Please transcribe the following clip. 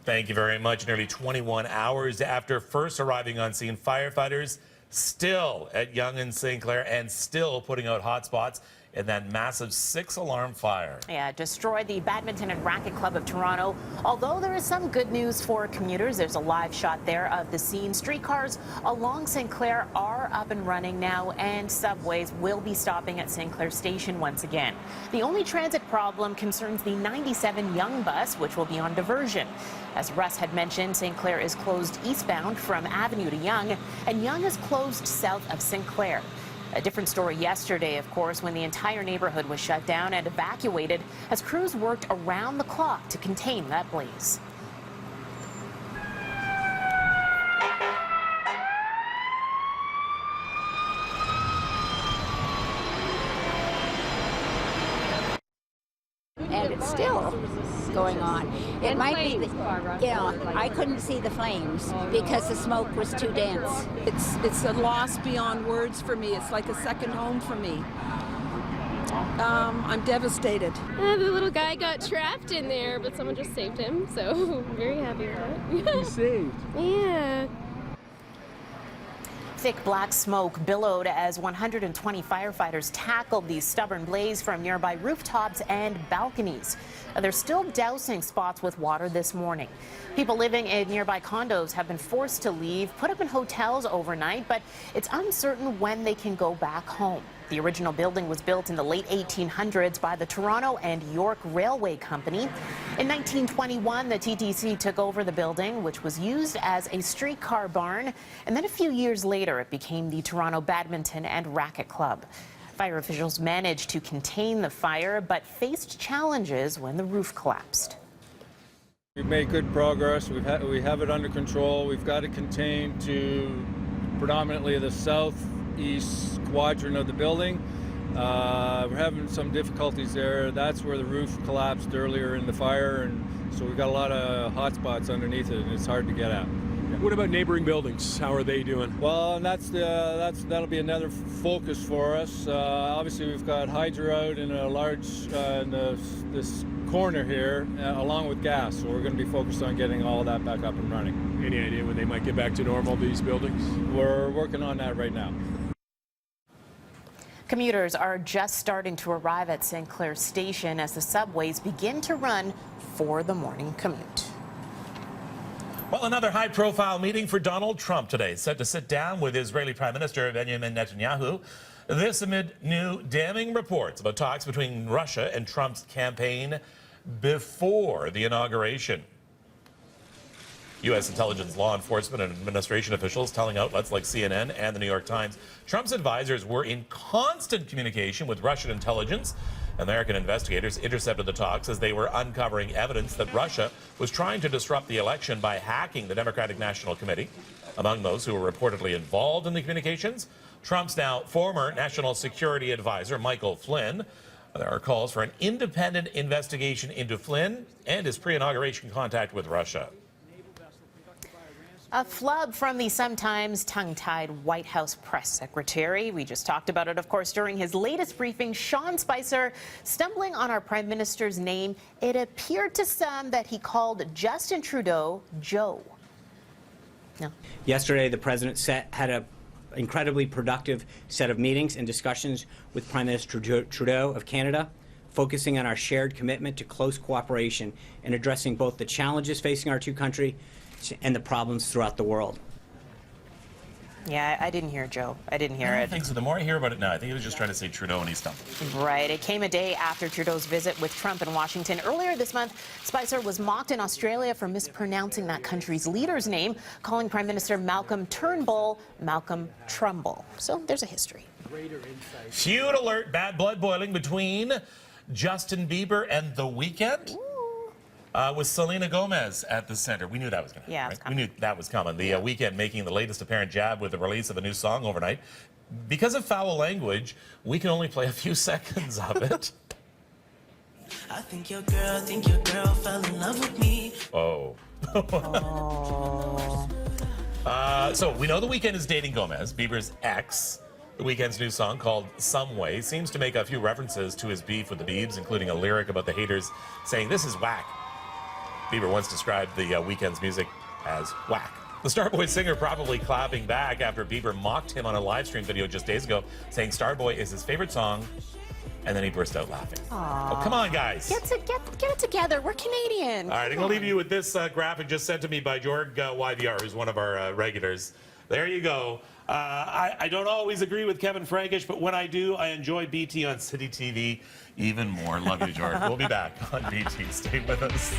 Thank you very much. Nearly 21 hours after first arriving on scene, firefighters still at Yonge and St. Clair and still putting out hot spots in that massive 6-alarm fire. Yeah, it destroyed the Badminton and Racquet Club of Toronto. Although there is some good news for commuters, there's a live shot there of the scene. Streetcars along St. Clair are up and running now, and subways will be stopping at St. Clair Station once again. The only transit problem concerns the 97 Yonge bus, which will be on diversion. As Russ had mentioned, St. Clair is closed eastbound from Avenue to Yonge, and Yonge is closed south of St. Clair. A different story yesterday, of course, when the entire neighborhood was shut down and evacuated as crews worked around the clock to contain that blaze. And it's still going on. It might be, I couldn't see the flames because the smoke was too dense. It's a loss beyond words for me. It's like a second home for me. I'm devastated. The little guy got trapped in there, but someone just saved him, so I'm very happy with that. He's saved? Yeah. Thick black smoke billowed as 120 firefighters tackled the stubborn blaze from nearby rooftops and balconies. They're still dousing spots with water this morning. People living in nearby condos have been forced to leave, put up in hotels overnight, but it's uncertain when they can go back home. The original building was built in the late 1800s by the Toronto and York Railway Company. In 1921, the TTC took over the building, which was used as a streetcar barn, and then a few years later it became the Toronto Badminton and Racquet Club. Fire officials managed to contain the fire, but faced challenges when the roof collapsed. We've made good progress. We have it under control. We've got it contained to predominantly the southeast quadrant of the building. We're having some difficulties there. That's where the roof collapsed earlier in the fire, and so we've got a lot of hot spots underneath it, and it's hard to get at. What about neighboring buildings? How are they doing? Well, and that'll be another focus for us. Obviously, we've got hydro out in a large this corner here, along with gas. So we're going to be focused on getting all that back up and running. Any idea when they might get back to normal, these buildings? We're working on that right now. Commuters are just starting to arrive at St. Clair Station as the subways begin to run for the morning commute. Well, another high-profile meeting for Donald Trump today, set to sit down with Israeli Prime Minister Benjamin Netanyahu. This amid new damning reports about talks between Russia and Trump's campaign before the inauguration. U.S. intelligence, law enforcement, and administration officials telling outlets like CNN and the New York Times Trump's advisors were in constant communication with Russian intelligence. American investigators intercepted the talks as they were uncovering evidence that Russia was trying to disrupt the election by hacking the Democratic National Committee. Among those who were reportedly involved in the communications, Trump's now former national security advisor, Michael Flynn. There are calls for an independent investigation into Flynn and his pre-inauguration contact with Russia. A flub from the sometimes tongue-tied White House press secretary. We just talked about it, of course, during his latest briefing. Sean Spicer stumbling on our prime minister's name. It appeared to some that he called Justin Trudeau Joe. No. Yesterday, the president had an incredibly productive set of meetings and discussions with Prime Minister Trudeau of Canada, focusing on our shared commitment to close cooperation and addressing both the challenges facing our two countries and the problems throughout the world. Yeah, I didn't hear Joe. I didn't hear it. I don't think so. The more I hear about it now, I think he was just trying to say Trudeau and he stumbled. Right. It came a day after Trudeau's visit with Trump in Washington. Earlier this month, Spicer was mocked in Australia for mispronouncing that country's leader's name, calling Prime Minister Malcolm Turnbull Malcolm Trumbull. So there's a history. Feud alert, bad blood boiling between Justin Bieber and The Weeknd. With Selena Gomez at the center. We knew that was going to happen, right? We knew that was coming. The Weeknd making the latest apparent jab with the release of a new song overnight. Because of foul language, we can only play a few seconds of it. I think your girl fell in love with me. Oh. So we know The Weeknd is dating Gomez, Bieber's ex. The Weeknd's new song, called Some Way, seems to make a few references to his beef with the Biebs, including a lyric about the haters saying, "This is whack." Bieber once described the Weeknd's music as whack. The Starboy singer probably clapping back after Bieber mocked him on a live stream video just days ago, saying Starboy is his favorite song, and then he burst out laughing. Aww. Oh, come on, guys. Get it together. We're Canadian. All right, I'm going to leave you with this graphic just sent to me by Jorg YVR, who's one of our regulars. There you go. I don't always agree with Kevin Frankish, but when I do, I enjoy BT on City TV even more. Love you, Jorg. We'll be back on BT. Stay with us.